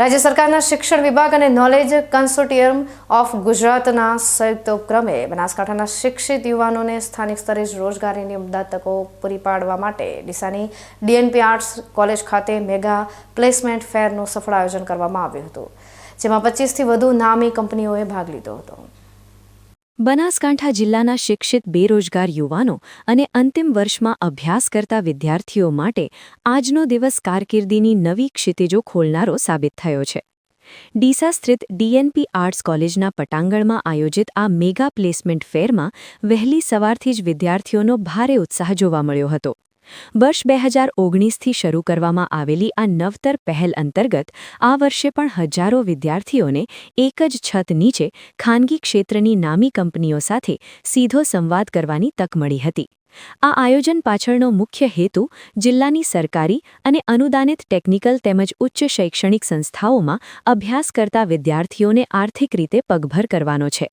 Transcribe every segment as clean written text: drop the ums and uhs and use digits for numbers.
રાજ્ય સરકારના શિક્ષણ વિભાગ અને નોલેજ કન્સોર્ટિયમ ઓફ ગુજરાતના સંયુક્ત ઉપક્રમે બનાસકાંઠાના શિક્ષિત યુવાનોને સ્થાનિક સ્તરે જ રોજગારીની ઉમદા તકો પૂરી પાડવા માટે ડીસાની ડીએનપી આર્ટ્સ કોલેજ ખાતે મેગા પ્લેસમેન્ટ ફેરનું સફળ આયોજન કરવામાં આવ્યું હતું, જેમાં 25થી વધુ નામી કંપનીઓએ ભાગ લીધો હતો। બનાસકાંઠા જિલ્લાના શિક્ષિત બેરોજગાર યુવાનો અને અંતિમ વર્ષમાં અભ્યાસ કરતા વિદ્યાર્થીઓ માટે આજનો દિવસ કારકિર્દીની નવી ક્ષિતિજો ખોલનારો સાબિત થયો છે। ડીસા સ્થિત ડીએનપી આર્ટ્સ કોલેજના પટાંગણમાં આયોજિત આ મેગા પ્લેસમેન્ટ ફેરમાં વહેલી સવારથી જ વિદ્યાર્થીઓનો ભારે ઉત્સાહ જોવા મળ્યો હતો। વર્ષ 2019થી શરૂ કરવામાં આવેલી આ નવતર પહેલ અંતર્ગત આ વર્ષે પણ હજારો વિદ્યાર્થીઓને એક જ છત નીચે ખાનગી ક્ષેત્રની નામી કંપનીઓ સાથે સીધો સંવાદ કરવાની તક મળી હતી। આ આયોજન પાછળનો મુખ્ય હેતુ જિલ્લાની સરકારી અને અનુદાનિત ટેકનિકલ તેમજ ઉચ્ચ શૈક્ષણિક સંસ્થાઓમાં અભ્યાસ કરતા વિદ્યાર્થીઓને આર્થિક રીતે પગભર કરવાનો છે।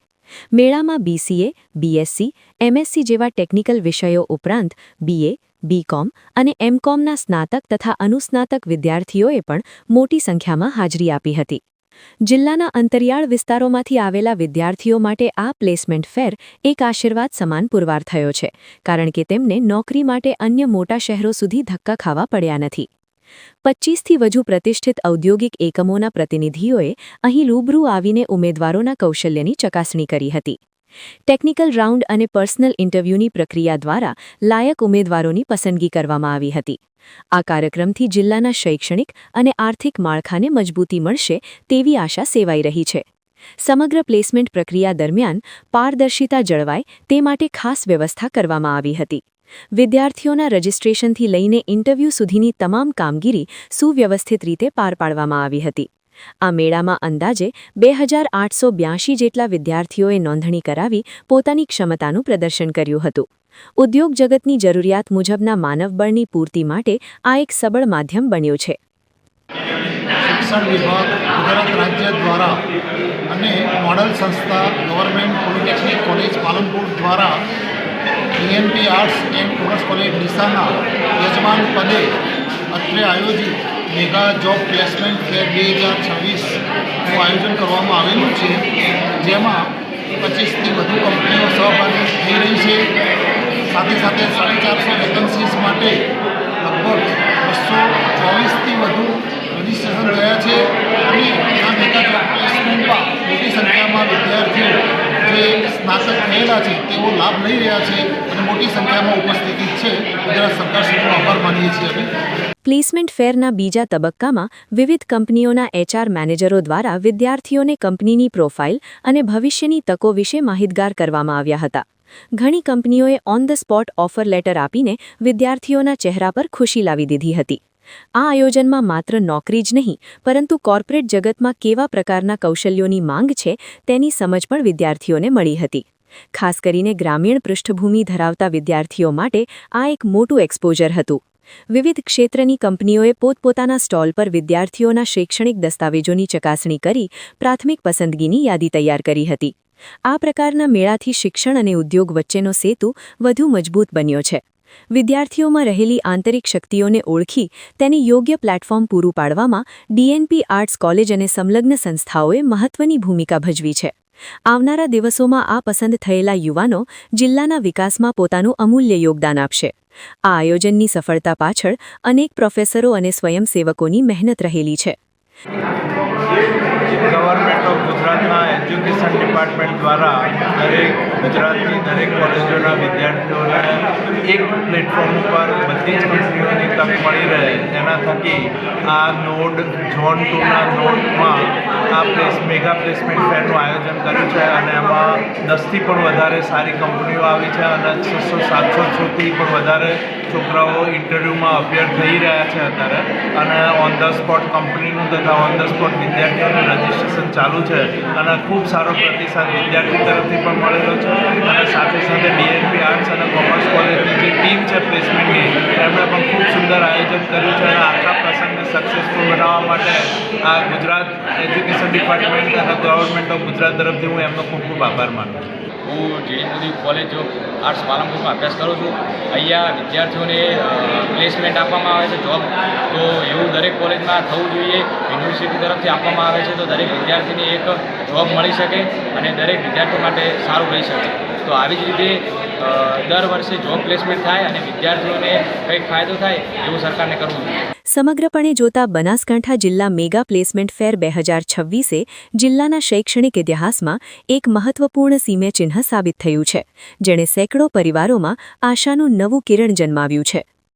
મેળામાં બીસીએ, બીએસસી, એમએસસી જેવા ટેકનિકલ વિષયો ઉપરાંત બીએ, બીકોમ અને એમકોમના સ્નાતક તથા અનુસ્નાતક વિદ્યાર્થીઓએ પણ મોટી સંખ્યામાં હાજરી આપી હતી। જિલ્લાના અંતરિયાળ વિસ્તારોમાંથી આવેલા વિદ્યાર્થીઓ માટે આ પ્લેસમેન્ટ ફેર એક આશીર્વાદ સમાન પુરવાર થયો છે, કારણ કે તેમને નોકરી માટે અન્ય મોટા શહેરો સુધી ધક્કા ખાવા પડ્યા નથી। 25થી વધુ પ્રતિષ્ઠિત ઔદ્યોગિક એકમોના પ્રતિનિધિઓએ અહીં રૂબરૂ આવીને ઉમેદવારોના કૌશલ્યની ચકાસણી કરી હતી। ટેકનિકલ રાઉન્ડ અને પર્સનલ ઇન્ટરવ્યૂની પ્રક્રિયા દ્વારા લાયક ઉમેદવારોની પસંદગી કરવામાં આવી હતી। આ કાર્યક્રમથી જિલ્લાના શૈક્ષણિક અને આર્થિક માળખાને મજબૂતી મળશે તેવી આશા સેવાઈ રહી છે। સમગ્ર પ્લેસમેન્ટ પ્રક્રિયા દરમિયાન પારદર્શિતા જળવાય તે માટે ખાસ વ્યવસ્થા કરવામાં આવી હતી। વિદ્યાર્થીઓના રજિસ્ટ્રેશનથી લઈને ઇન્ટરવ્યૂ સુધીની તમામ કામગીરી સુવ્યવસ્થિત રીતે પાર પાડવામાં આવી હતી। આ મેળામાં અંદાજે 2882 જેટલા વિદ્યાર્થીઓએ નોંધણી કરાવી પોતાની ક્ષમતાનું પ્રદર્શન કર્યું હતું। ઉદ્યોગ જગતની જરૂરિયાત મુજબના માનવબળની પૂર્તિ માટે આ એક સબળ માધ્યમ બન્યું છે। શિક્ષણ વિભાગ ગુજરાત રાજ્ય દ્વારા અને મોડલ સંસ્થા ગવર્મેન્ટ પોલિટેકનિક કોલેજ પાલનપુર દ્વારા DNP arts and commerce college ડીસાના યજમાન પદે અત્રે આયોજિત મેગા જોબ પ્લેસમેન્ટ ફેર 2026નું આયોજન કરવામાં આવેલું છે, જેમાં 25થી વધુ કંપનીઓ સહભાગી થઈ રહી છે। સાથે સાથે 450 વેકન્સીઝ માટે લગભગ 224થી વધુ રજિસ્ટ્રેશન થયા છે અને આ મેગા જોબ પ્લેસમેન્ટમાં મોટી સંખ્યામાં વિદ્યાર્થીઓ જે સ્નાતક થયેલા છે તેઓ લાભ લઈ રહ્યા છે અને મોટી સંખ્યામાં ઉપસ્થિતિ છે। ગુજરાત સરકારશ્રીનો આભાર માનીએ છીએ અમે। પ્લેસમેન્ટ ફેરના બીજા તબક્કામાં વિવિધ કંપનીઓના એચઆર મેનેજરો દ્વારા વિદ્યાર્થીઓને કંપનીની પ્રોફાઇલ અને ભવિષ્યની તકો વિશે માહિતગાર કરવામાં આવ્યા હતા। ઘણી કંપનીઓએ on the spot offer letter આપીને વિદ્યાર્થીઓના ચહેરા પર ખુશી લાવી દીધી હતી। આ આયોજનમાં માત્ર નોકરી જ નહીં, પરંતુ કોર્પોરેટ જગતમાં કેવા પ્રકારના કૌશલ્યોની માંગ છે તેની સમજ પણ વિદ્યાર્થીઓને મળી હતી। ખાસ કરીને ગ્રામીણ પૃષ્ઠભૂમિ ધરાવતા વિદ્યાર્થીઓ માટે આ એક મોટું એક્સપોઝર હતું। વિવિધ ક્ષેત્રની કંપનીઓએ પોતપોતાના સ્ટોલ પર વિદ્યાર્થીઓના શૈક્ષણિક દસ્તાવેજોની ચકાસણી કરી પ્રાથમિક પસંદગીની યાદી તૈયાર કરી હતી। આ પ્રકારના મેળાથી શિક્ષણ અને ઉદ્યોગ વચ્ચેનો સેતુ વધુ મજબૂત બન્યો છે। વિદ્યાર્થીઓમાં રહેલી આંતરિક શક્તિઓને ઓળખી તેને યોગ્ય પ્લેટફોર્મ પૂરું પાડવામાં ડીએનપી આર્ટ્સ કોલેજ અને સંલગ્ન સંસ્થાઓએ મહત્વની ભૂમિકા ભજવી છે। આવનારા દિવસોમાં આ પસંદ થયેલા યુવાનો જિલ્લાના વિકાસમાં પોતાનું અમૂલ્ય યોગદાન આપશે। આ આયોજનની સફળતા પાછળ અનેક પ્રોફેસરો અને સ્વયંસેવકોની મહેનત રહેલી છે। ગવર્મેન્ટ ઓફ ગુજરાતના એજ્યુકેશન ડિપાર્ટમેન્ટ દ્વારા ગુજરાતની દરેક કોલેજોના વિદ્યાર્થીઓને એક પ્લેટફોર્મ ઉપર બધી જ કંપનીઓની તક મળી રહે એના થકી આ નોડ ઝોન 2ના નોડમાં આ મેગા પ્લેસમેન્ટ ફેરનું આયોજન કર્યું છે અને એમાં 10થી પણ વધારે સારી કંપનીઓ આવી છે અને 600-700થી પણ વધારે છોકરાઓ ઇન્ટરવ્યૂમાં અપિયર થઈ રહ્યા છે અત્યારે અને ઓન ધ સ્પોટ કંપનીનું તથા ઓન ધ સ્પોટ વિદ્યાર્થીઓનું રજિસ્ટ્રેશન ચાલુ છે અને ખૂબ સારો પ્રતિસાદ વિદ્યાર્થી તરફથી પણ મળેલો છે અને સાથે સાથે ડીએનપી આર્ટ્સ અને કોમર્સ કોલેજની જે ટીમ છે પ્લેસમેન્ટની એમણે પણ ખૂબ સુંદર આયોજન કર્યું છે અને આખા પ્રસંગને સક્સેસફુલ બનાવવા માટે આ ગુજરાત એજ્યુકેશન ડિપાર્ટમેન્ટ અને ગવર્મેન્ટ ઓફ ગુજરાત તરફથી હું એમનો ખૂબ ખૂબ આભાર માનું છું। હું JD Modi college of arts પાલનપુરમાં અભ્યાસ કરું છું. અહીંયા વિદ્યાર્થીઓને પ્લેસમેન્ટ આપવામાં આવે છે, જોબ. તો એવું દરેક કોલેજમાં થવું જોઈએ. યુનિવર્સિટી તરફથી આપવામાં આવે છે તો દરેક વિદ્યાર્થીને એક જોબ મળી શકે અને દરેક વિદ્યાર્થી માટે સારું રહી શકે. તો આવી જ રીતે દર વર્ષે જોબ પ્લેસમેન્ટ થાય અને વિદ્યાર્થીઓને કંઈક ફાયદો થાય એવું સરકારને કરવું જોઈએ. સમગ્રપણે જોતા બનાસકાંઠા જિલ્લા મેગા પ્લેસમેન્ટ ફેર 2026 જિલ્લાના શૈક્ષણિક ઇતિહાસમાં એક મહત્વપૂર્ણ સીમેચિહ્ન સાબિત થયું છે, જેણે સેંકડો પરિવારોમાં આશાનું નવું કિરણ જન્માવ્યું છે.